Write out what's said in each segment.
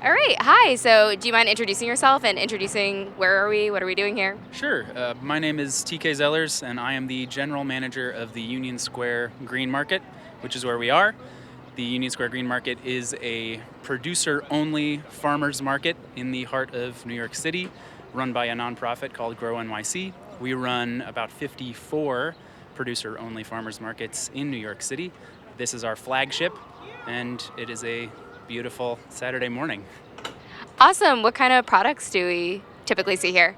All right. Hi. So, do you mind introducing yourself and introducing where are we? What are we doing here? Sure. My name is TK Cellars, and I am the general manager of the Union Square Green Market, which is where we are. The Union Square Green Market is a producer-only farmers market in the heart of New York City, run by a nonprofit called Grow NYC. We run about 54 producer-only farmers markets in New York City. This is our flagship, and it is a beautiful Saturday morning. Awesome. What kind of products do we typically see here?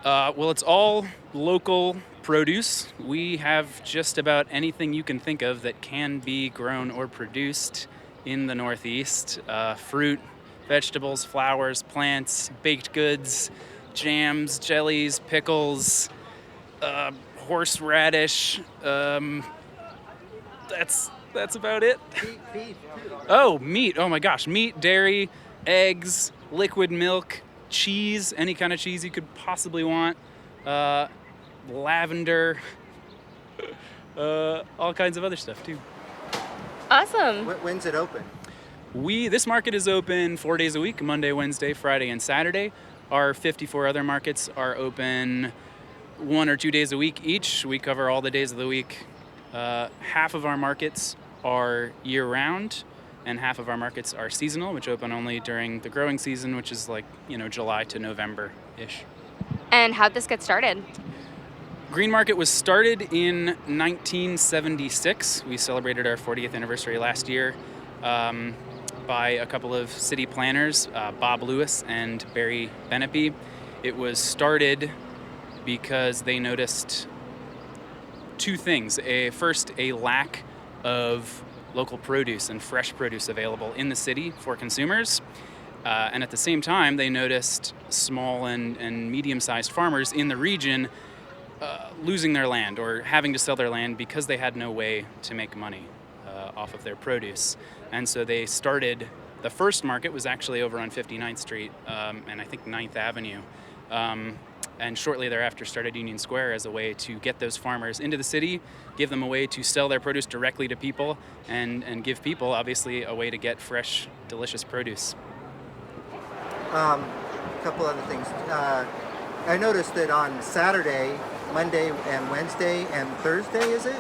Well, it's all local produce. We have just about anything you can think of that can be grown or produced in the Northeast. Fruit, vegetables, flowers, plants, baked goods, jams, jellies, pickles, horseradish. That's about it. Beef. Oh, meat. Oh my gosh. Meat, dairy, eggs, liquid milk, cheese, any kind of cheese you could possibly want. Lavender, all kinds of other stuff too. Awesome. When's it open? This market is open 4 days a week, Monday, Wednesday, Friday, and Saturday. Our 54 other markets are open 1 or 2 days a week each. We cover all the days of the week. Half of our markets are year-round, and half of our markets are seasonal, which open only during the growing season, which is July to November-ish. And how'd this get started? Green Market was started in 1976. We celebrated our 40th anniversary last year by a couple of city planners, Bob Lewis and Barry Benepe. It was started because they noticed two things. First, a lack of local produce and fresh produce available in the city for consumers. And at the same time, they noticed small and medium-sized farmers in the region losing their land or having to sell their land because they had no way to make money off of their produce. And so they started, the first market was actually over on 59th Street and I think 9th Avenue. And shortly thereafter started Union Square as a way to get those farmers into the city, give them a way to sell their produce directly to people, and give people, obviously, a way to get fresh, delicious produce. A couple other things. I noticed that on Saturday, Monday and Wednesday and Thursday, is it?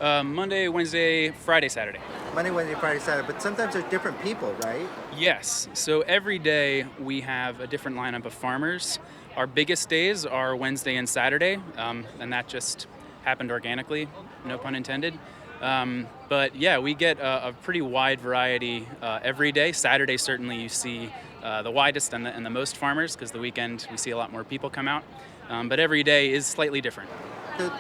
Monday, Wednesday, Friday, Saturday. Monday, Wednesday, Friday, Saturday. But sometimes there's different people, right? Yes. So every day we have a different lineup of farmers. Our biggest days are Wednesday and Saturday, and that just happened organically, no pun intended. But yeah, we get a pretty wide variety every day. Saturday, certainly you see the widest and the most farmers, because the weekend we see a lot more people come out. But every day is slightly different.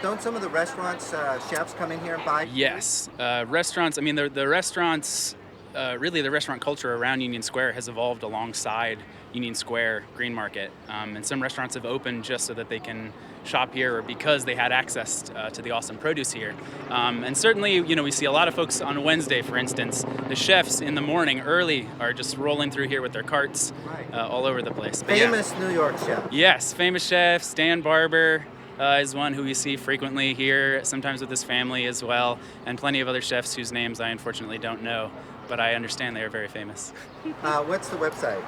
Don't some of the restaurants, chefs come in here and buy? Yes. Restaurants, the restaurants, really the restaurant culture around Union Square has evolved alongside Union Square Green Market. And some restaurants have opened just so that they can shop here or because they had access to the awesome produce here. And certainly, we see a lot of folks on Wednesday, for instance. The chefs in the morning early are just rolling through here with their carts all over the place. But famous New York chef. Yes, famous chefs. Dan Barber is one who we see frequently here, sometimes with his family as well, and plenty of other chefs whose names I unfortunately don't know, but I understand they are very famous. What's the website?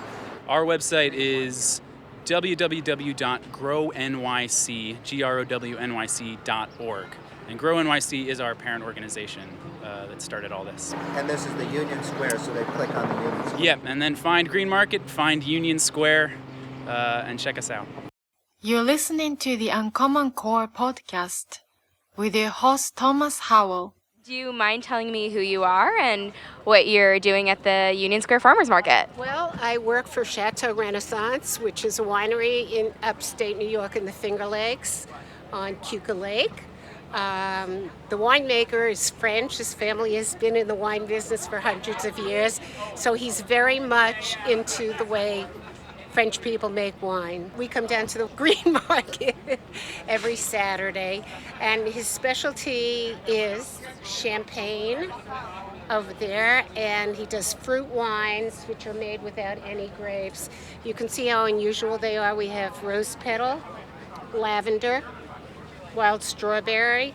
Our website is www.grownyc.org. And Grow NYC is our parent organization that started all this. And this is the Union Square, so they click on the Union Square. Yep, and then find Green Market, find Union Square, and check us out. You're listening to the UnCommonCore podcast with your host Thomas Howell. Do you mind telling me who you are and what you're doing at the Union Square Farmers Market? Well, I work for Chateau Renaissance, which is a winery in upstate New York in the Finger Lakes on Keuka Lake. The winemaker is French. His family has been in the wine business for hundreds of years, so he's very much into the way French people make wine. We come down to the Green Market every Saturday, and his specialty is champagne over there, and he does fruit wines, which are made without any grapes. You can see how unusual they are. We have rose petal, lavender, wild strawberry,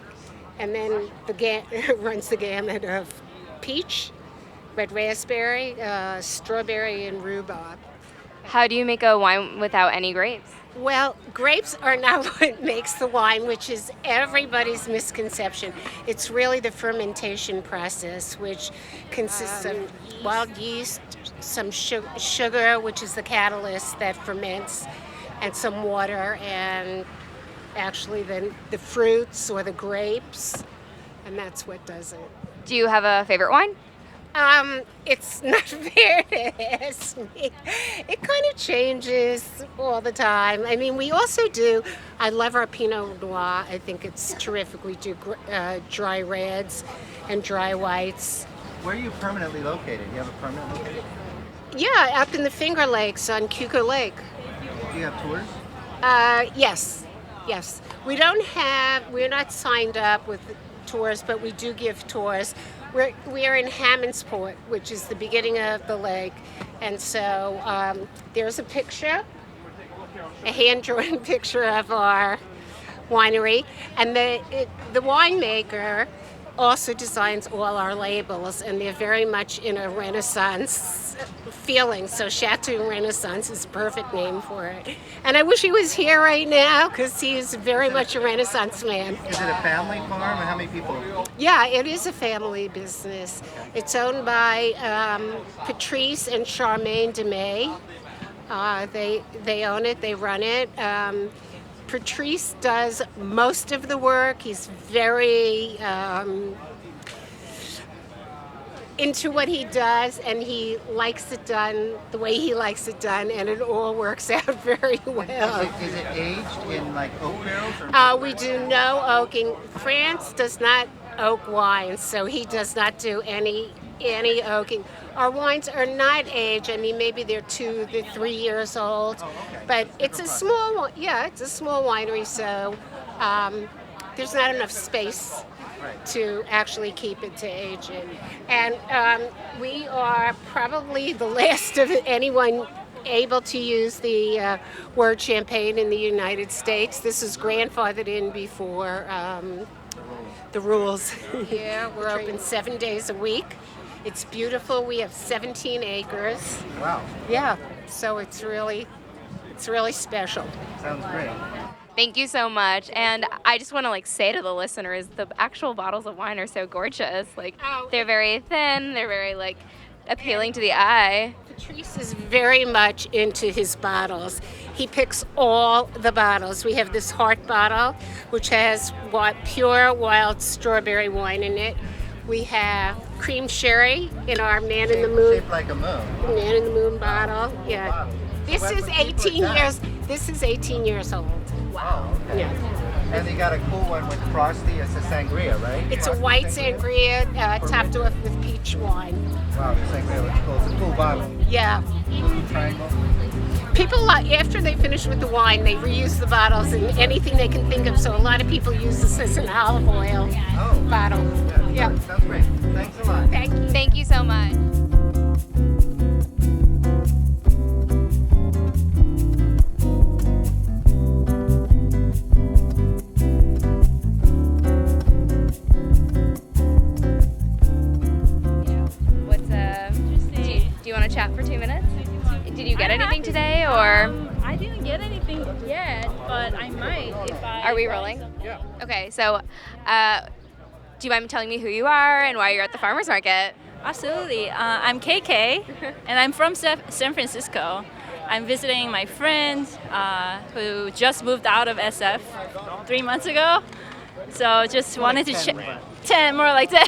and then runs the gamut of peach, red raspberry, strawberry, and rhubarb. How do you make a wine without any grapes? Well, grapes are not what makes the wine, which is everybody's misconception. It's really the fermentation process, which consists of wild yeast, some sugar, which is the catalyst that ferments, and some water, and actually then the fruits or the grapes, and that's what does it. Do you have a favorite wine? It's not fair to ask me. It kind of changes all the time. I mean, we also do, I love our Pinot Noir. I think it's terrific. We do dry reds and dry whites. Where are you permanently located? You have a permanent location? Yeah, up in the Finger Lakes on Cuca Lake. Do you have tours? Yes. We're not signed up with tours, but we do give tours. We are in Hammondsport, which is the beginning of the lake, and so there's a picture, a hand-drawn picture of our winery, and the winemaker also designs all our labels, and they're very much in a Renaissance feeling. So Chateau Renaissance is a perfect name for it. And I wish he was here right now because he is very much a Renaissance man. Is it a family farm, or how many people? Yeah, it is a family business. It's owned by Patrice and Charmaine DeMay. They own it, they run it. Patrice does most of the work. He's very into what he does, and he likes it done the way he likes it done, and it all works out very well. Is it aged in like oak barrels? We do no oaking. France does not oak wines, so he does not do any oaking. Our wines are not aged. I mean, maybe they're 2 to 3 years old, but it's a small one. Yeah, it's a small winery, so there's not enough space to actually keep it to age in. And we are probably the last of anyone able to use the word champagne in the United States. This is grandfathered in before the rules. Yeah, we're open 7 days a week. It's beautiful. We have 17 acres. Wow. Yeah, so it's really special. Sounds great. Thank you so much. And I just want to say to the listeners, the actual bottles of wine are so gorgeous. They're very thin. They're very appealing to the eye. Patrice is very much into his bottles. He picks all the bottles. We have this heart bottle, which has pure wild strawberry wine in it. We have cream sherry in our Man in the Moon. Shaped like a moon. Man in the Moon bottle. Yeah. Wow. This So is what do you put 18 that? years. This is 18 years old. Wow. Okay. Yeah. And you got a cool one with frosty. It's a sangria, right? It's a Frosty white sangria topped off with peach wine. Wow, the sangria looks cool. It's a cool bottle. Yeah. Little triangle. People, after they finish with the wine, they reuse the bottles in anything they can think of. So a lot of people use this as an olive oil bottle. Yeah. Sounds great. Thanks a lot. Thank you. Thank you so much. Do you want to chat for 2 minutes? Did you get anything today, or? I didn't get anything yet, but I might if I. Are we rolling? Yeah. Okay, so do you mind telling me who you are and why you're at the farmer's market? Absolutely. I'm KK, and I'm from San Francisco. I'm visiting my friend who just moved out of SF 3 months ago. So just wanted to check. 10, more like 10.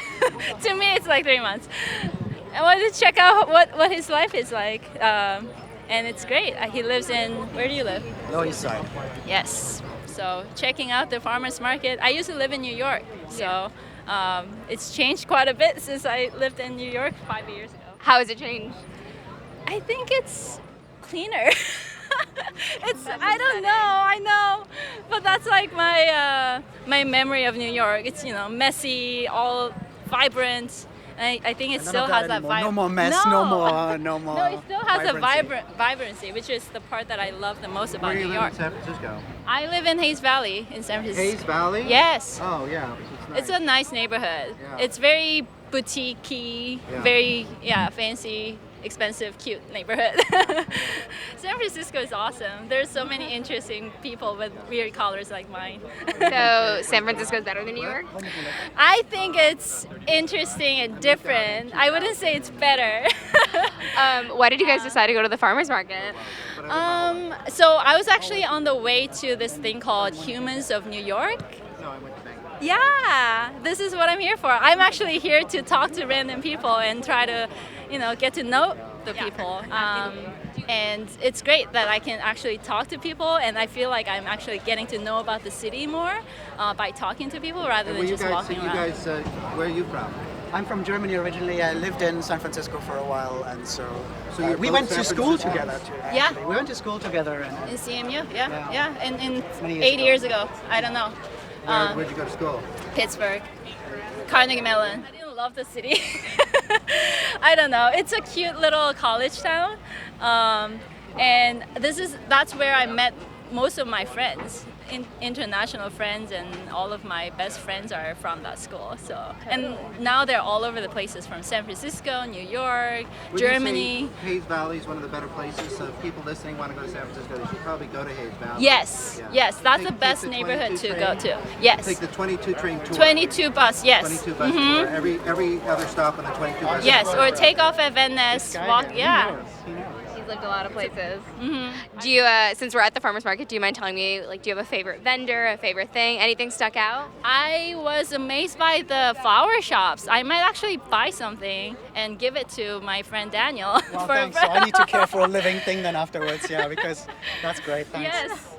To me, it's like 3 months. I wanted to check out what his life is like. And it's great. He lives in, where do you live? No, east side. Yes. So checking out the farmer's market. I used to live in New York, so it's changed quite a bit since I lived in New York 5 years ago. How has it changed? I think it's cleaner. I don't know, I know. But that's like my memory of New York. It's, messy, all vibrant. I think it still has that vibe. No more mess, no more. No, it still has a vibrancy, which is the part that I love the most about Where do you New live York. in San Francisco? I live in Hayes Valley in San Francisco. Hayes Valley? Yes. Oh, yeah. It's a nice neighborhood. Yeah. It's very boutique-y, Yeah. very fancy, expensive, cute neighborhood. San Francisco is awesome. There's so many interesting people with weird colors like mine. So San Francisco is better than New York? I think it's interesting and different. I wouldn't say it's better. Why did you guys decide to go to the farmers market? So I was actually on the way to this thing called Humans of New York. No, I went to Bangkok. Yeah, this is what I'm here for. I'm actually here to talk to random people and try to, get to know the people. And it's great that I can actually talk to people, and I feel like I'm actually getting to know about the city more by talking to people rather than just walking around. Where are you from? I'm from Germany originally. I lived in San Francisco for a while, and so you're we both went San to school Franciscans? together too. Yeah. Actually. We went to school together, and In CMU, yeah. And Many years 8 ago. years ago, I don't know. Where'd you go to school? Pittsburgh, Carnegie Mellon. I didn't love the city. I don't know. It's a cute little college town, and that's where I met most of my friends, international friends, and all of my best friends are from that school. So, and now they're all over the places, from San Francisco, New York, Would you Germany. say Hayes Valley is one of the better places, so if people listening want to go to San Francisco, they should probably go to Hayes Valley. Yes, Yeah. yes, that's the Take best the neighborhood 22 to go train. to. Yes. Take the 22 train tour. 22 bus, yes. 22 bus Mhm. tour. Every other stop on the 22 bus. Yes, or take off at Van Ness, walk, yeah. He's lived a lot of places. Mhm. Do you, since we're at the farmers market, do you mind telling me, like, do you have a favorite vendor, a favorite thing, anything stuck out? I was amazed by the flower shops. I might actually buy something and give it to my friend Daniel. well, thanks. So I need to care for a living thing then afterwards, yeah, because that's great. Thanks. Yes.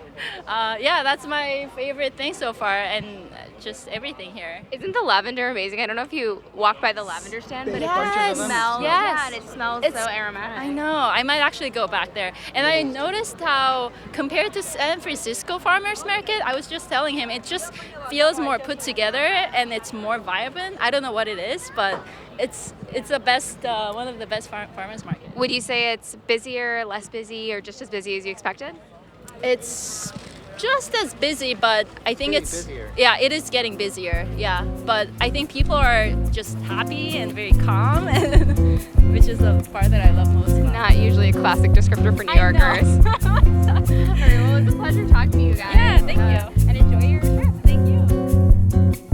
Yeah, that's my favorite thing so far, and just everything here. Isn't the lavender amazing? I don't know if you walk by the lavender stand, but Big it bunches of them. smells. Yes. Yeah, and it smells It's- so aromatic. I know. I might actually go back there. And I noticed how, compared to San Francisco farmers market, I was just telling him, it just feels more put together and it's more vibrant. I don't know what it is, but it's the best, one of the best farmers market. Would you say it's busier, less busy, or just as busy as you expected? It's just as busy, but I think Getting it's busier. yeah, it is getting busier. Yeah, but I think people are just happy and very calm, which is the part that I love most. About Not usually a classic descriptor for New I know. Yorkers. All right, well, it's a pleasure talking to you guys. Yeah, thank you. And enjoy your trip. Thank you.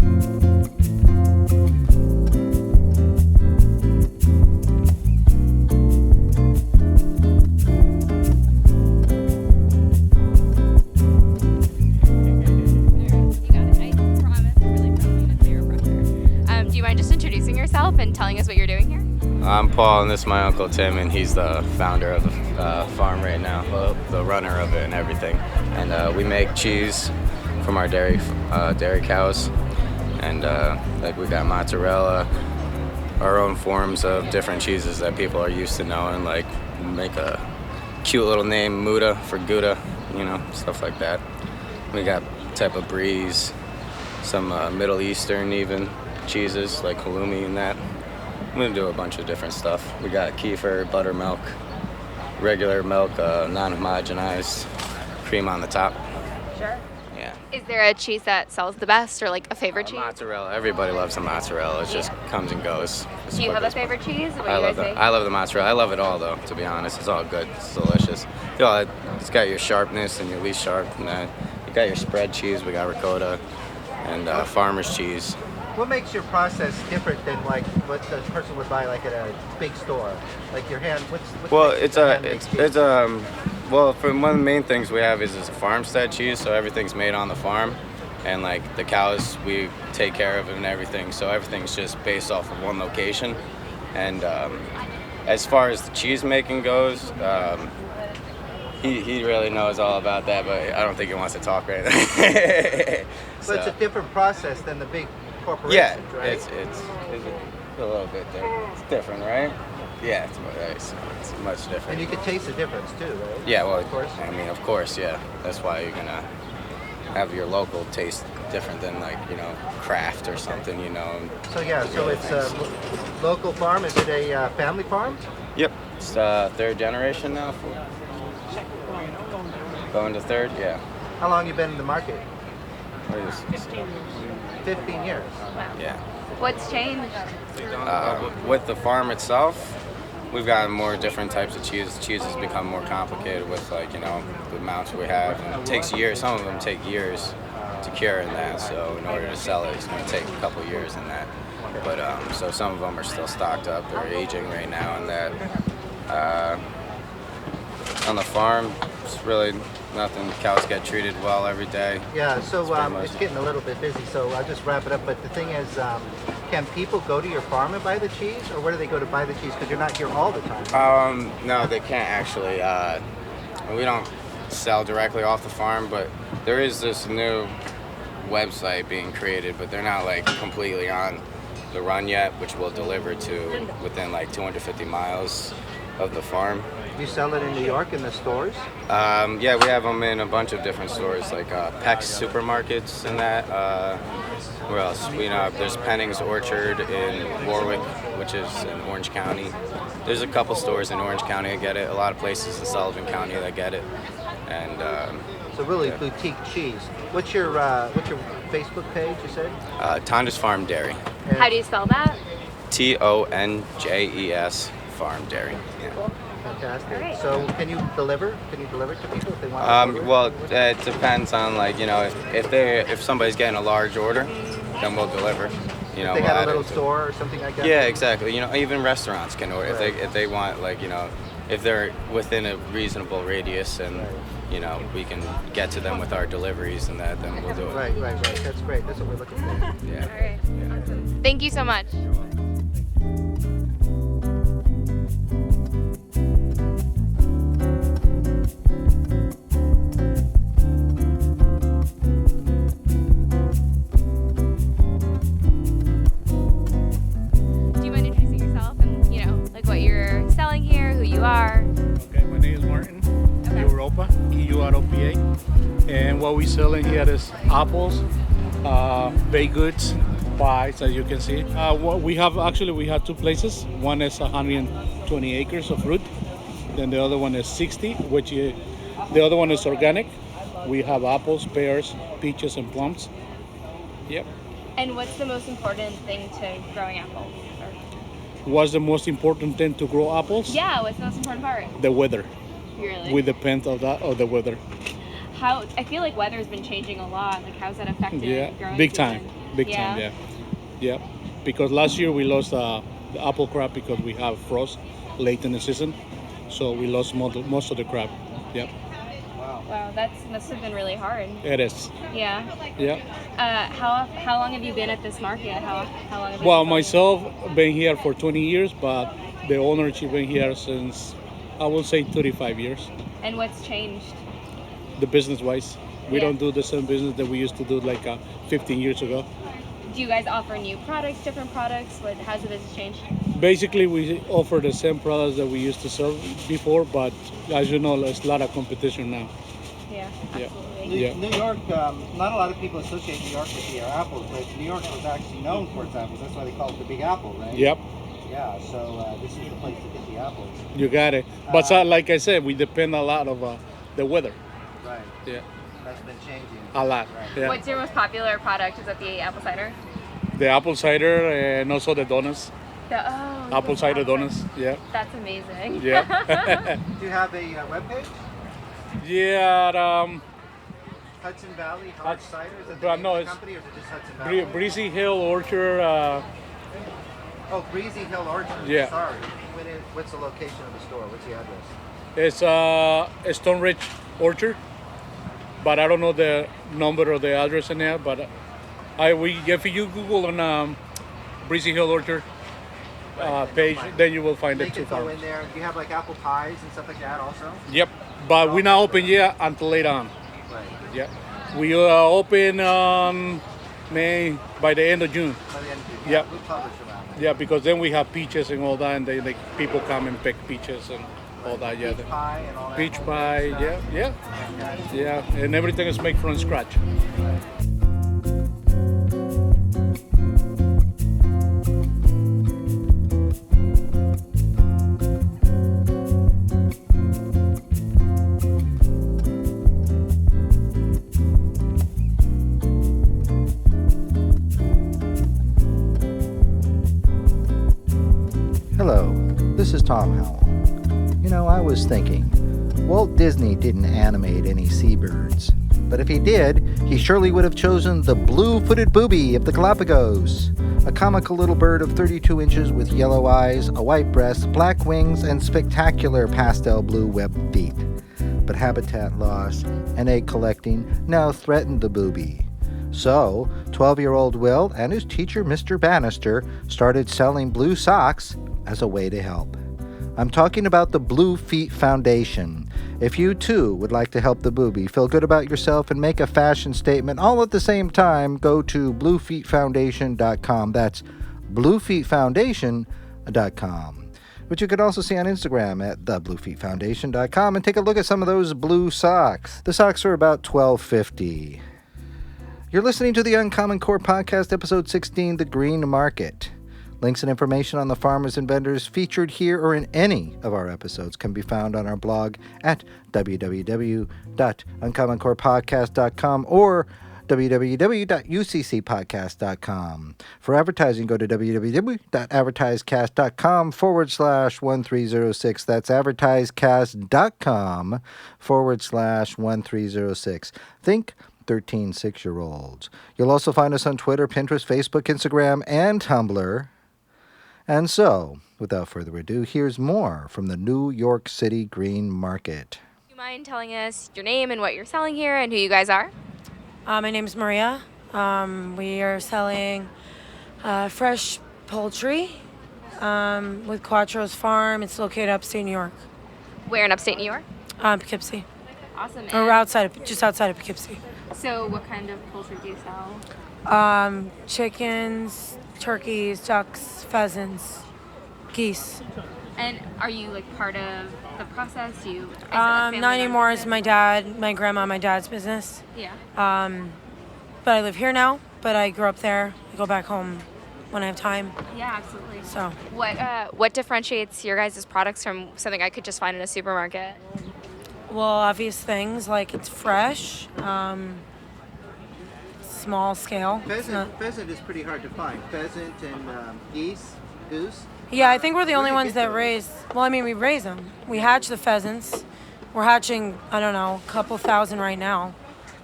You got it. I promise. I really promise to peer pressure. Do you mind just introducing yourself and telling us what you're doing here? I'm Paul, and this is my Uncle Tim, and he's the founder of the farm right now, the runner of it and everything. And we make cheese from our dairy cows, and like we got mozzarella, our own forms of different cheeses that people are used to knowing, like make a cute little name, Muda for Gouda, stuff like that. We got type of Breeze, some Middle Eastern even cheeses like halloumi and that. I'm gonna do a bunch of different stuff. We got kefir, buttermilk, regular milk, non-homogenized, cream on the top. Sure. Yeah. Is there a cheese that sells the best, or like a favorite cheese? Mozzarella. Everybody loves the mozzarella. It just comes and goes. Do you have a favorite cheese? What do I you love guys the say? I love the mozzarella. I love it all though. To be honest, it's all good. It's delicious. It's got your sharpness and your least sharp. And you got your spread cheese. We got ricotta and farmer's cheese. What makes your process different than like what the person would buy like at a big store? Like your hand. What's Well, makes it's a a handmade it's cheese? it's well, for one of the main things we have is a farmstead cheese, so everything's made on the farm, and like the cows we take care of and everything, so everything's just based off of one location. And as far as the cheese making goes, he really knows all about that, but I don't think he wants to talk right now. So it's a different process than the big corporations, yeah, right? it's a little bit there. It's different, right? Yeah, it's much different. And you can taste the difference too, right? Yeah, well, Of course. I mean, of course, yeah. That's why you're gonna have your local taste different than craft or something, So yeah, so it's a local farm. Is it a family farm? Yep. It's third generation now. Going to third, yeah. How long you been in the market? What is it? 15 years. Yeah. What's changed? With the farm itself, we've gotten more different types of cheese. Cheese has become more complicated with the amounts we have. And it takes years. Some of them take years to cure in that. So in order to sell it, it's going to take a couple years in that. But so some of them are still stocked up. They're aging right now in that. On the farm, it's really nothing. Cows get treated well every day. Yeah, so it's getting a little bit busy, so I'll just wrap it up. But the thing is, can people go to your farm and buy the cheese, or where do they go to buy the cheese? Because you're not here all the time. No, they can't actually. We don't sell directly off the farm, but there is this new website being created, but they're not like completely on the run yet, which we'll deliver to within like 250 miles of the farm. You sell it in New York in the stores? Yeah, we have them in a bunch of different stores, like Peck's supermarkets and that. Where else? There's Penning's Orchard in Warwick, which is in Orange County. There's a couple stores in Orange County that get it. A lot of places in Sullivan County that get it. And so really boutique cheese. What's your Facebook page? You said? Tonjes Farm Dairy. How do you spell that? Tonjes Farm Dairy. Yeah. Cool. Fantastic. Right. So can you deliver? Can you deliver to people if they want? Well, it depends on if somebody's getting a large order, then we'll deliver. If they have a little store or something like that. Yeah, exactly. Even restaurants can order if they want if they're within a reasonable radius and we can get to them with our deliveries and that, then we'll do it. Right. That's great. That's what we're looking for. Yeah. All right. Awesome. Thank you so much. What you're selling here, who you are. Okay, my name is Martin, Europa, EUROPA, and what we selling here is apples, baked goods, pies, as you can see. What we have two places. One is 120 acres of fruit, then the other one is 60, the other one is organic. We have apples, pears, peaches, and plums. Yep. And what's the most important thing to growing apples? What's the most important thing to grow apples? Yeah, what's the most important part? The weather. Really? We depend of the weather. I feel like weather's been changing a lot. Like, how's that affected growing big season? time. Big time, yeah. Because last year we lost the apple crop because we have frost late in the season. So we lost most of the crop. Yep. Wow, that must have been really hard. It is. Yeah. Yeah. How long have you been at this market? How long have you Well, been myself been here for 20 years, but the owner, she been here since, I would say, 35 years. And what's changed? The business-wise. We don't do the same business that we used to do like 15 years ago. Do you guys offer new products, different products? How's the business changed? Basically, we offer the same products that we used to sell before, but as you know, there's a lot of competition now. Yeah, absolutely. Yeah. New York, not a lot of people associate New York with the apples, but New York was actually known for its apples. That's why they call it the Big Apple, right? Yep. Yeah, so this is the place to get the apples. You got it. But like I said, we depend a lot of the weather. Right. Yeah. That's been changing. A lot. Right. Yeah. What's your most popular product? Is that the apple cider? The apple cider and also the donuts. Apple cider donuts. Yeah. That's amazing. Yeah. Do you have a webpage? Yeah. Hudson Valley Hard Cider? Is that the name of the company, or is it just Hudson Valley? Breezy Hill Orchard. Oh, Breezy Hill Orchard. Yeah. Sorry. What's the location of the store? What's the address? It's Stone Ridge Orchard, but I don't know the number or the address in there. But if you Google on Breezy Hill Orchard page, then you will find they it can too. Go in there. Do you have like apple pies and stuff like that also? Yep, but we're not open yet until later on. Right. Yeah, we are open by the end of June. By the end of June. Yeah. We publish around that. Yeah, because then we have peaches and all that, and people come and pick peaches and all that. Yeah, Peach pie and all that. peach pie. Yeah, and everything is made from scratch. Tom Howell. You know, I was thinking, Walt Disney didn't animate any seabirds. But if he did, he surely would have chosen the blue-footed booby of the Galapagos, a comical little bird of 32 inches with yellow eyes, a white breast, black wings, and spectacular pastel blue webbed feet. But habitat loss and egg collecting now threatened the booby. So, 12-year-old Will and his teacher, Mr. Bannister, started selling blue socks as a way to help. I'm talking about the Blue Feet Foundation. If you too would like to help the booby, feel good about yourself, and make a fashion statement all at the same time, go to bluefeetfoundation.com. That's bluefeetfoundation.com. Which you could also see on Instagram at thebluefeetfoundation.com, and take a look at some of those blue socks. The socks are about $12.50. You're listening to the Uncommon Core Podcast, episode 16, The Green Market. Links and information on the farmers and vendors featured here or in any of our episodes can be found on our blog at www.uncommoncorepodcast.com or www.uccpodcast.com. For advertising, go to www.advertisecast.com/1306. That's advertisecast.com/1306. Think 13 6-year-olds. You'll also find us on Twitter, Pinterest, Facebook, Instagram, and Tumblr. And so, without further ado, here's more from the New York City Green Market. Do you mind telling us your name and what you're selling here and who you guys are? My name is Maria. We are selling fresh poultry with Quattro's Farm. It's located upstate New York. Where in upstate New York? Poughkeepsie. Awesome. Or just outside of Poughkeepsie. So what kind of poultry do you sell? Chickens, turkeys, ducks, pheasants, geese. And are you like part of the process? Not anymore. It's my dad, my grandma, my dad's business. Yeah. But I live here now, but I grew up there. I go back home when I have time. Yeah, absolutely. So what differentiates your guys' products from something I could just find in a supermarket? well, obvious things like it's fresh, small scale. Pheasant is pretty hard to find. Pheasant and goose. Yeah, I think we're the only ones that raise. Well, I mean, we raise them. We hatch the pheasants. We're hatching, I don't know, a couple thousand right now.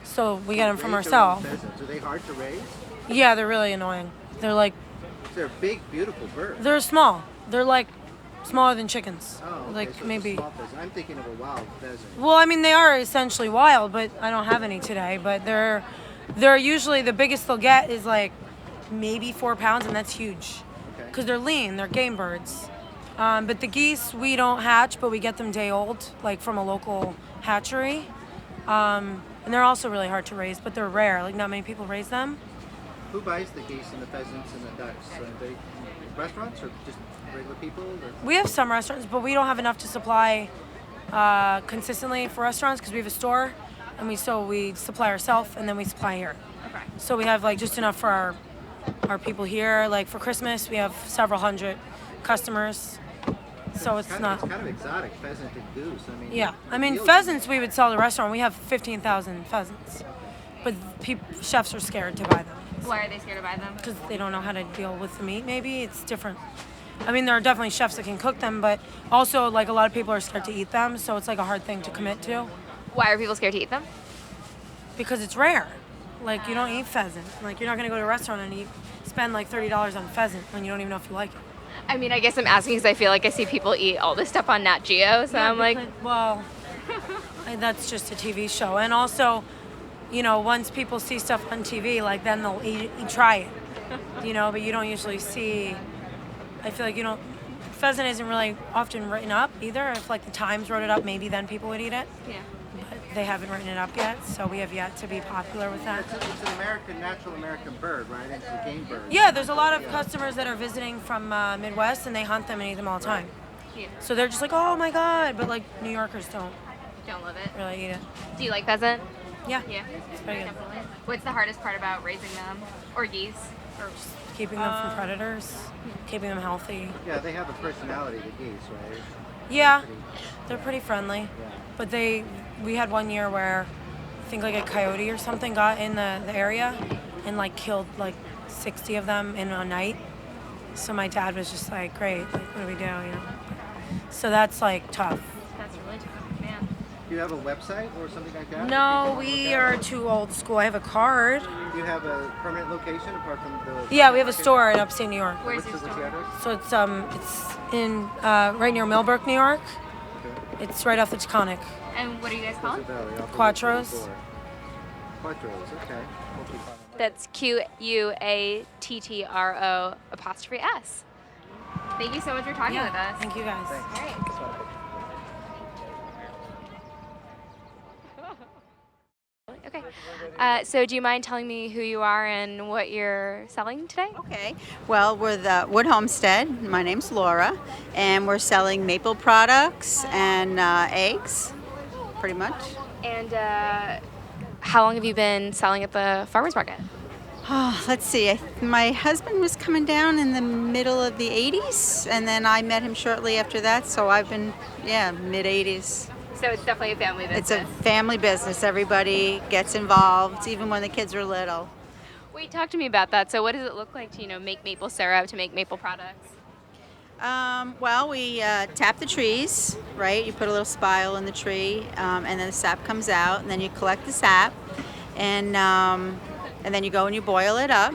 So we get them from ourselves. Are they hard to raise? Yeah, they're really annoying. They're big, beautiful birds. They're small. They're like smaller than chickens. Oh, okay, like so maybe. I'm thinking of a wild pheasant. Well, I mean, they are essentially wild, but I don't have any today. But they're usually the biggest they'll get is like maybe 4 pounds, and that's huge. Because they're lean, they're game birds. But the geese we don't hatch, but we get them day old, like from a local hatchery. And they're also really hard to raise, but they're rare. Like not many people raise them. Who buys the geese and the pheasants and the ducks? Are they restaurants or just regular people? Or? We have some restaurants, but we don't have enough to supply consistently for restaurants because we have a store, and we supply ourselves and then we supply here. Okay. So we have like just enough for our people here. Like for Christmas, we have several hundred customers. So it's not. It's kind of exotic, pheasant and goose. I mean pheasants we would sell to the restaurant. We have 15,000 pheasants, but chefs are scared to buy them. Why are they scared to buy them? Because they don't know how to deal with the meat. Maybe it's different. I mean, there are definitely chefs that can cook them, but also like a lot of people are scared to eat them. So it's like a hard thing to commit to. Why are people scared to eat them? Because it's rare. Like you don't eat pheasant. Like you're not gonna go to a restaurant and spend like $30 on pheasant when you don't even know if you like it. I mean, I guess I'm asking because I feel like I see people eat all this stuff on Nat Geo, so I'm like, well, that's just a TV show. And also, once people see stuff on TV, like then they'll try it, but you don't usually see, I feel like pheasant isn't really often written up either. If like the Times wrote it up, maybe then people would eat it. Yeah. But they haven't written it up yet, so we have yet to be popular with that. It's an natural American bird, right? It's a game bird. Yeah, there's a lot of customers that are visiting from Midwest, and they hunt them and eat them all the time. Yeah. So they're just like, oh my God, but like New Yorkers don't love it. really eat it. Do you like pheasant? Yeah. Yeah. It's pretty good. Definitely. What's the hardest part about raising them? Or geese? Or keeping them from predators, keeping them healthy. Yeah, they have a personality, the geese, right? Yeah, they're pretty friendly. Yeah. But we had one year where I think like a coyote or something got in the area and like killed like 60 of them in a night. So my dad was just like, great, like what do we do, So that's like tough. That's really tough, man. Do you have a website or something like that? No, we are too old school. I have a card. Do you have a permanent location apart from the? Yeah, we have a store in upstate New York. Where's your store? So it's in right near Millbrook, New York. It's right off the Taconic. And what are you guys called? Quattros. Quattros, okay. That's QUATTRO''S. Thank you so much for talking with us. Thank you guys. All right. Okay. So do you mind telling me who you are and what you're selling today? Okay. Well, we're the Wood Homestead. My name's Laura, and we're selling maple products and eggs, pretty much. And how long have you been selling at the farmers market? Oh, let's see. My husband was coming down in the middle of the 80s, and then I met him shortly after that, so I've been, mid-80s. So it's definitely a family business. It's a family business. Everybody gets involved, even when the kids are little. Wait, talk to me about that. So what does it look like to, make maple syrup, to make maple products? Well, we tap the trees, right? You put a little spile in the tree, and then the sap comes out, and then you collect the sap, and then you go and you boil it up,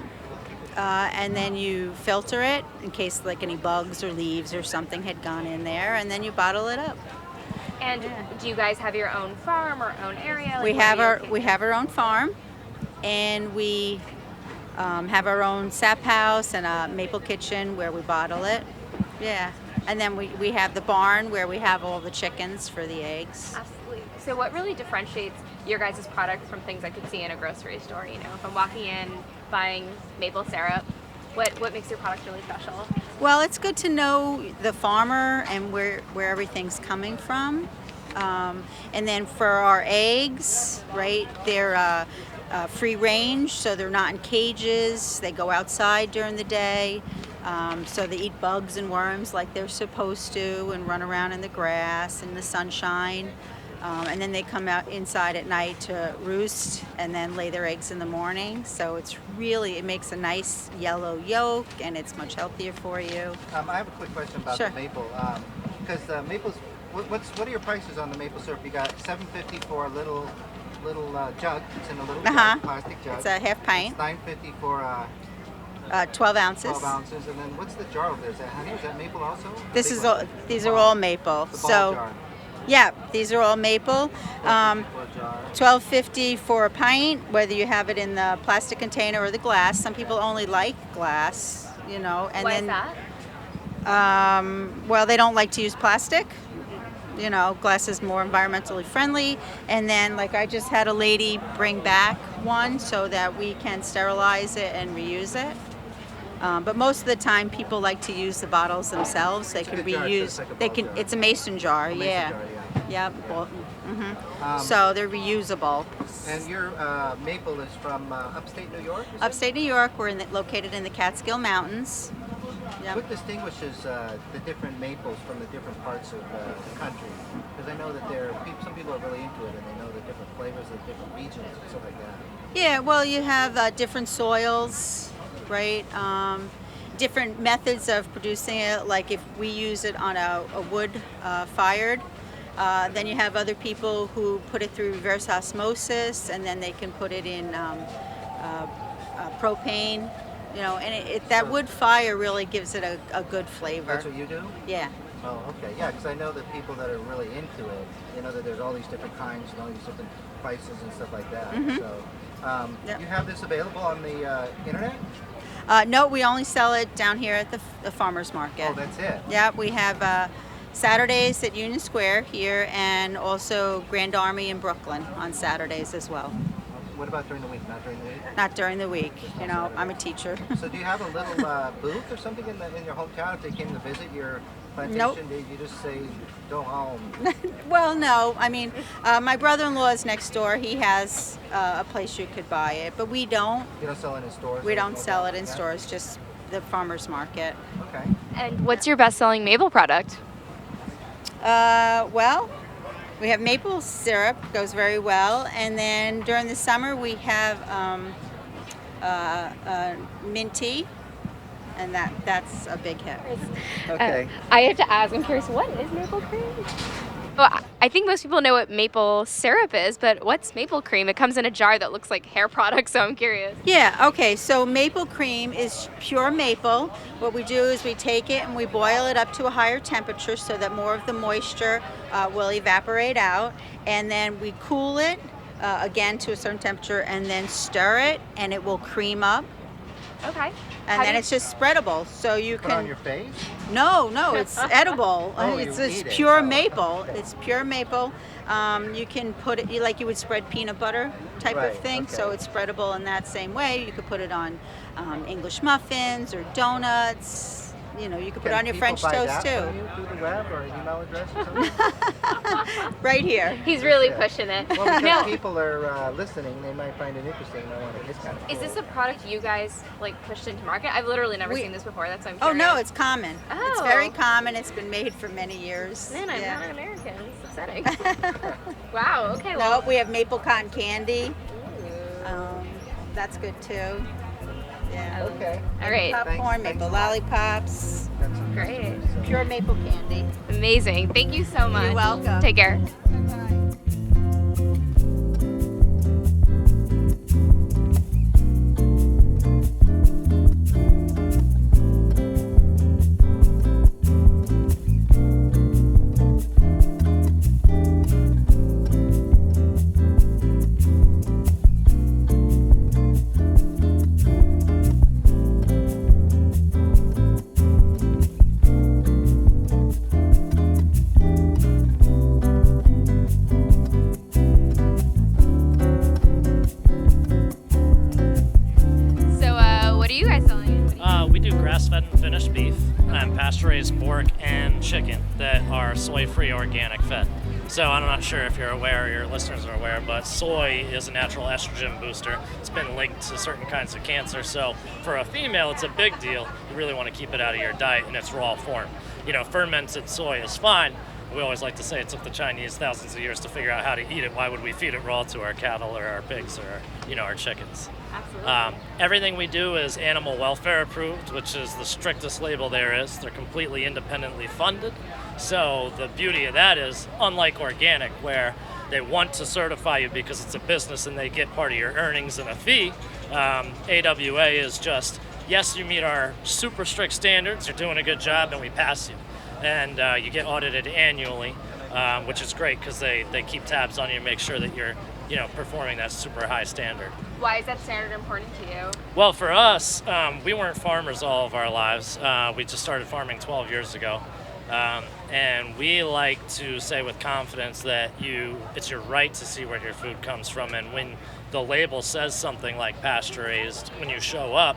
and then you filter it in case like any bugs or leaves or something had gone in there, and then you bottle it up. And do you guys have your own farm or own area? We have our own farm, and we have our own sap house and a maple kitchen where we bottle it. Yeah, and then we have the barn where we have all the chickens for the eggs. Absolutely. So what really differentiates your guys' product from things I could see in a grocery store? If I'm walking in, buying maple syrup, what makes your product really special? Well, it's good to know the farmer and where everything's coming from. And then for our eggs, right, they're free range, so they're not in cages. They go outside during the day. So they eat bugs and worms like they're supposed to and run around in the grass and the sunshine. And then they come out inside at night to roost and then lay their eggs in the morning. So it makes a nice yellow yolk, and it's much healthier for you. I have a quick question about the maple. Because the maples, what are your prices on the maple syrup? You got $7.50 for a little jug. It's in a little jug, plastic jug. It's a half pint. It's $9.50 for 12 ounces. 12 ounces. And then what's the jar over there? Is that honey? Is that maple also? These are all maple. The ball jar. Yeah, these are all maple. $12.50 for a pint, whether you have it in the plastic container or the glass. Some people only like glass, And Why is that? Well, they don't like to use plastic. Glass is more environmentally friendly. And then, like, I just had a lady bring back one so that we can sterilize it and reuse it. But most of the time, people like to use the bottles themselves. They can reuse. It's a mason jar. Yeah. Well, so they're reusable. And your maple is from upstate New York? Upstate New York. We're located in the Catskill Mountains. Yep. What distinguishes the different maples from the different parts of the country? Because I know that some people are really into it, and they know the different flavors of different regions and stuff like that. Yeah. Well, you have different soils, right? Different methods of producing it. Like if we use it on a wood fired. Then you have other people who put it through reverse osmosis, and then they can put it in propane, and that wood fire really gives it a good flavor. That's what you do? Yeah. Oh, okay. Yeah, because I know that people that are really into it, that there's all these different kinds and all these different prices and stuff like that. Mm-hmm. So, you have this available on the internet? No, we only sell it down here at the farmers market. Oh, that's it? Yeah, we have Saturdays at Union Square here, and also Grand Army in Brooklyn on Saturdays as well. What about during the week? Not during the week? Not during the week. I'm a teacher. So do you have a little booth or something in your hometown if they came to visit your plantation? Nope. Did you just say, go home? Well, no. I mean, my brother-in-law is next door. He has a place you could buy it, but we don't. You don't sell it in stores? We don't sell it in stores, just the farmer's market. Okay. And what's your best-selling maple product? Well, we have maple syrup, goes very well, and then during the summer we have mint tea, and that's a big hit. Okay. I have to ask, I'm curious, what is maple cream? Well, I think most people know what maple syrup is, but what's maple cream? It comes in a jar that looks like hair product, so I'm curious. Yeah, okay, so maple cream is pure maple. What we do is we take it and we boil it up to a higher temperature so that more of the moisture will evaporate out, and then we cool it again to a certain temperature and then stir it, and it will cream up. Okay. And then it's just spreadable, so you Put can. on your face? No, it's edible. Oh, it's you just eat it. pure Oh, maple. okay. It's pure maple. You can put it like you would spread peanut butter type Right, of thing. So okay. it's spreadable in that same way. You could put it on English muffins or donuts. You know, you could put it on your French toast too. Can you through the web or email address or something? Right here. He's really pushing it. Well, because Now, people are listening, they might find it interesting. They want to get kind of is cool. this a product you guys like pushed into market? I've literally never seen this before. That's why I'm Oh curious. no, it's common. It's Oh. very common. It's been made for many years. Man, I'm Yeah. not an American. It's upsetting. Wow. Okay. No, Well. we have maple cotton candy. That's good too. Yeah. Okay. All right. Popcorn, maple lollipops. Great. Pure maple candy. Amazing. Thank you so much. You're welcome. Take care. What are you guys selling? We do grass-fed and finished beef, and pasture-raised pork and chicken that are soy-free organic fed. So I'm not sure if you're aware or your listeners are aware, but soy is a natural estrogen booster. It's been linked to certain kinds of cancer. So for a female, it's a big deal. You really want to keep it out of your diet in its raw form. You know, fermented soy is fine. We always like to say it took the Chinese thousands of years to figure out how to eat it. Why would we feed it raw to our cattle or our pigs or our chickens? Absolutely. Everything we do is animal welfare approved, which is the strictest label there is. They're completely independently funded. So the beauty of that is, unlike organic, where they want to certify you because it's a business and they get part of your earnings and a fee, AWA is just, yes, you meet our super strict standards, you're doing a good job, and we pass you. And you get audited annually, which is great because they keep tabs on you and make sure that you're performing that super high standard. Why is that standard important to you? Well, for us, we weren't farmers all of our lives. We just started farming 12 years ago. And we like to say with confidence that it's your right to see where your food comes from. And when the label says something like pasture-raised, when you show up,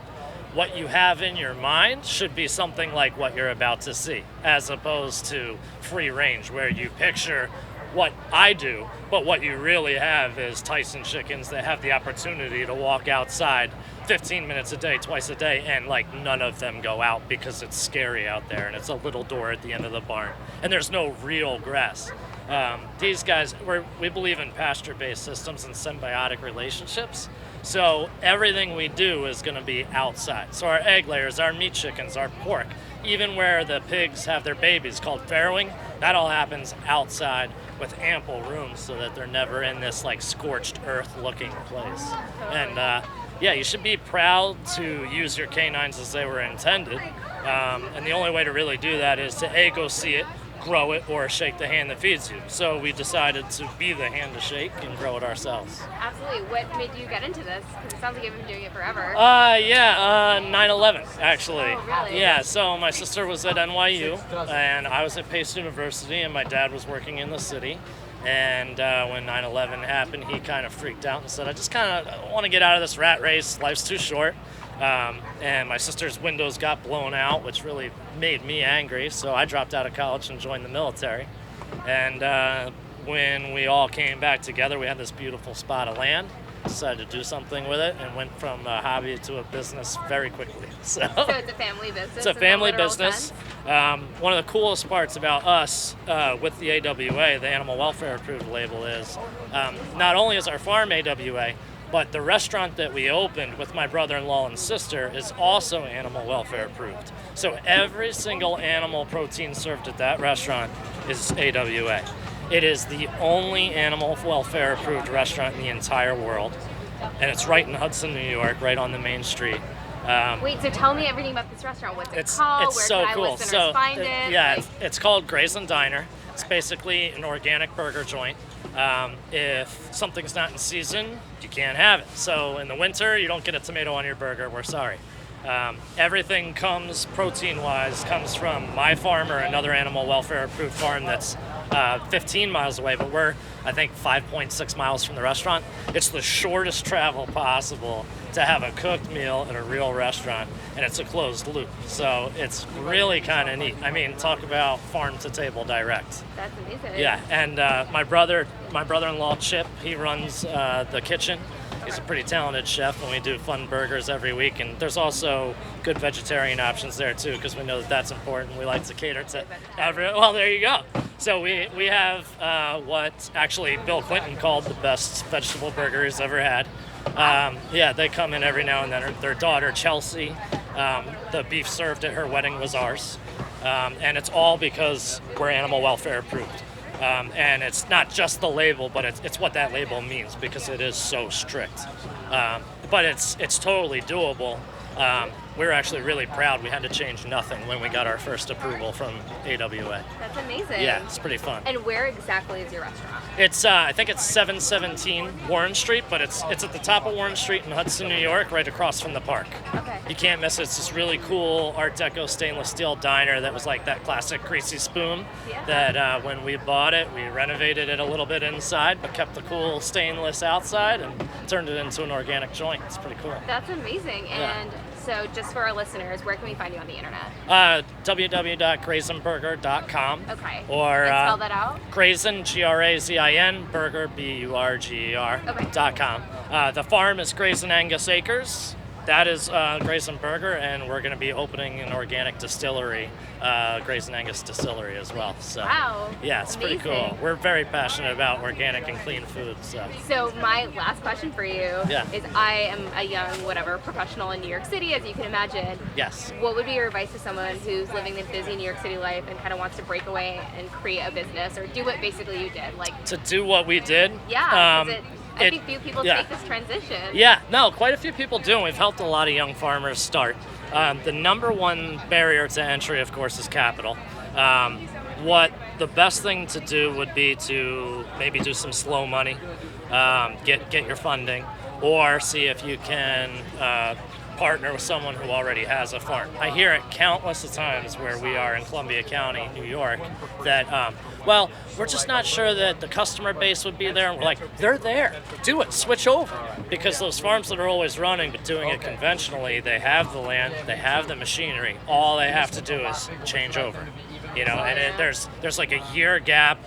what you have in your mind should be something like what you're about to see, as opposed to free range, where you picture what I do, but what you really have is Tyson chickens that have the opportunity to walk outside 15 minutes a day, twice a day, and like none of them go out because it's scary out there and it's a little door at the end of the barn and there's no real grass. These guys, we believe in pasture-based systems and symbiotic relationships. So everything we do is going to be outside. So our egg layers, our meat chickens, our pork, even where the pigs have their babies called farrowing, that all happens outside with ample room so that they're never in this like scorched earth looking place. And yeah, you should be proud to use your canines as they were intended. And the only way to really do that is to go see it, grow it, or shake the hand that feeds you. So we decided to be the hand to shake and grow it ourselves. Absolutely. What made you get into this? Because it sounds like you've been doing it forever. 9/11 actually. Oh, really? Yeah, so my sister was at NYU and I was at Pace University and my dad was working in the city. And when 9/11 happened, he kind of freaked out and said, I just kind of want to get out of this rat race. Life's too short. And my sister's windows got blown out, which really made me angry. So I dropped out of college and joined the military. And when we all came back together, we had this beautiful spot of land. Decided to do something with it and went from a hobby to a business very quickly. So it's a family business? It's a family business. One of the coolest parts about us with the AWA, the Animal Welfare Approved label, is not only is our farm AWA, But the restaurant that we opened with my brother-in-law and sister is also animal welfare approved. So every single animal protein served at that restaurant is AWA. It is the only animal welfare approved restaurant in the entire world. And it's right in Hudson, New York, right on the main street. Wait, so tell me everything about this restaurant. What's it It's called? Where so can cool. listeners find it? Yeah, Like, it's called Grazinburger Diner. It's basically an organic burger joint. If something's not in season, you can't have it. So in the winter, you don't get a tomato on your burger. We're sorry. Everything comes protein-wise comes from my farm or another animal welfare approved farm that's 15 miles away, but we're, I think, 5.6 miles from the restaurant. It's the shortest travel possible to have a cooked meal at a real restaurant, and it's a closed loop. So it's really kind of neat. I mean, talk about farm to table direct. that's amazing. Yeah, and my brother-in-law Chip, he runs the kitchen. He's a pretty talented chef, and we do fun burgers every week. And there's also good vegetarian options there too, because we know that that's important. We like to cater to everyone. Well, there you go. So we have what actually Bill Clinton called the best vegetable burger he's ever had. Yeah, they come in every now and then. Their daughter Chelsea, the beef served at her wedding was ours, and it's all because we're animal welfare approved. And it's not just the label, but it's what that label means, because it is so strict. But it's totally doable. We're actually really proud. We had to change nothing when we got our first approval from AWA. That's amazing. Yeah, it's pretty fun. And where exactly is your restaurant? It's I think it's 717 Warren Street, but it's at the top of Warren Street in Hudson, New York, right across from the park. Okay. You can't miss it. It's this really cool Art Deco stainless steel diner that was like that classic greasy spoon. Yeah. That when we bought it, we renovated it a little bit inside, but kept the cool stainless outside and turned it into an organic joint. It's pretty cool. That's amazing. Yeah. And so just for our listeners, where can we find you on the internet? www.grazinburger.com. Okay. Or And spell that out? Grazin, Grazin, burger, Burger, Okay. .com. The farm is Grazin Angus Acres. That is Grazinburger, and we're going to be opening an organic distillery, Grazin Angus Distillery as well. So, Wow. yeah, it's pretty cool. Amazing. We're very passionate about organic and clean food. So my last question for you Yeah. is, I am a young professional in New York City, as you can imagine. Yes. What would be your advice to someone who's living the busy New York City life and kind of wants to break away and create a business, or do what basically you did? Like, To do what we did. yeah, because I think few people yeah. take this transition. Yeah, no, quite a few people do, and we've helped a lot of young farmers start. The number one barrier to entry, of course, is capital. What the best thing to do would be to maybe do some slow money, get your funding, or see if you can partner with someone who already has a farm. I hear it countless of times where we are in Columbia County, New York, that, well, we're just not sure that the customer base would be there. And we're like, they're there. Do it. Switch over. Because those farms that are always running but doing it conventionally, they have the land, they have the machinery. All they have to do is change over. You know, and there's like a year gap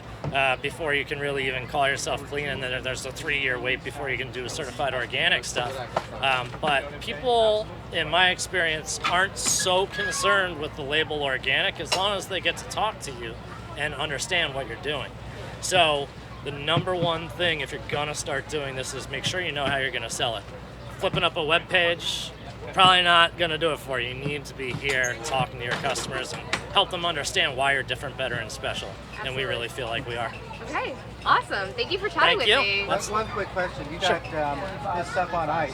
before you can really even call yourself clean, and then there's a 3-year wait before you can do certified organic stuff. But people, in my experience, aren't so concerned with the label organic as long as they get to talk to you and understand what you're doing. So the number one thing, if you're gonna start doing this, is make sure you know how you're gonna sell it. Flipping up a web page, probably not gonna do it for you. You need to be here talking to your customers and help them understand why you're different, better, and special. And we really feel like we are. Okay, awesome. Thank you for chatting Thank with you. me. That's one quick question. You Sure. got this stuff on ice.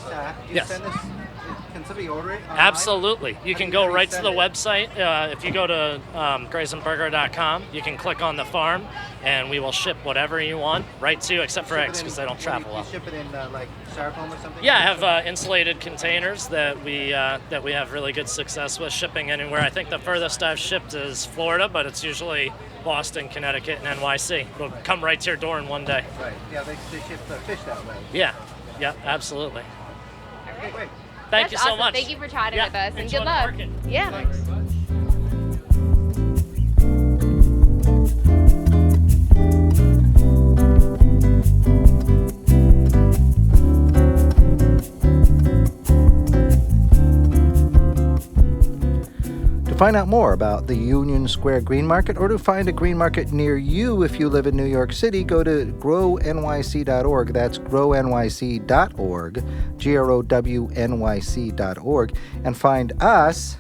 You Yes. send this, can somebody order it? online? Absolutely. You How can do go you right to send the it? website. If you go to grazinburger.com, you can click on the farm, and we will ship whatever you want right to you, except for Ship it eggs, in- because they don't travel You well. ship it in like styrofoam or something? Yeah, I have insulated containers that we have really good success with shipping anywhere. I think the furthest I've shipped is Florida, but it's usually Boston, Connecticut, and NYC. It'll come right to your door in one day. Right. Yeah, they ship the fish that way. Yeah, absolutely. Okay, great. Thank That's you so awesome. much. Thank you for chatting Yeah, with us, and enjoy good the luck. market. Yeah. Thanks. find out more about the Union Square Green Market or to find a green market near you if you live in New York City, go to grownyc.org. That's grownyc.org, grownyc.org, and find us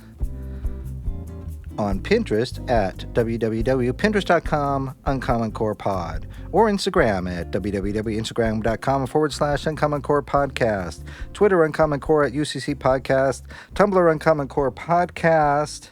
on Pinterest at www.pinterest.com UncommonCorePod, or Instagram at www.instagram.com/UncommonCore Podcast, Twitter UncommonCore at UCC Podcast, Tumblr UncommonCore Podcast.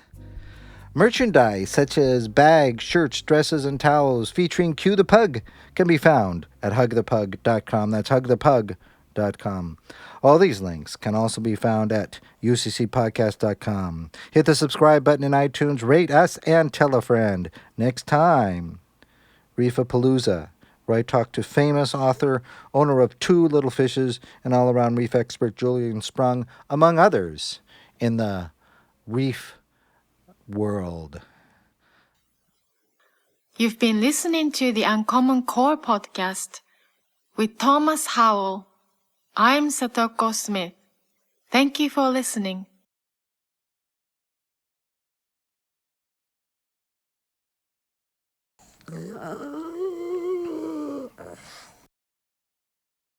Merchandise such as bags, shirts, dresses, and towels featuring Q the Pug can be found at hugthepug.com. That's hugthepug.com. All these links can also be found at uccpodcast.com. Hit the subscribe button in iTunes, rate us, and tell a friend. Next time, Reefapalooza, where I talk to famous author, owner of 2 Little Fishes, and all-around reef expert Julian Sprung, among others, in the reef world. You've been listening to the Uncommon Core podcast with Thomas Howell. I'm Satoko Smith. Thank you for listening. Oh.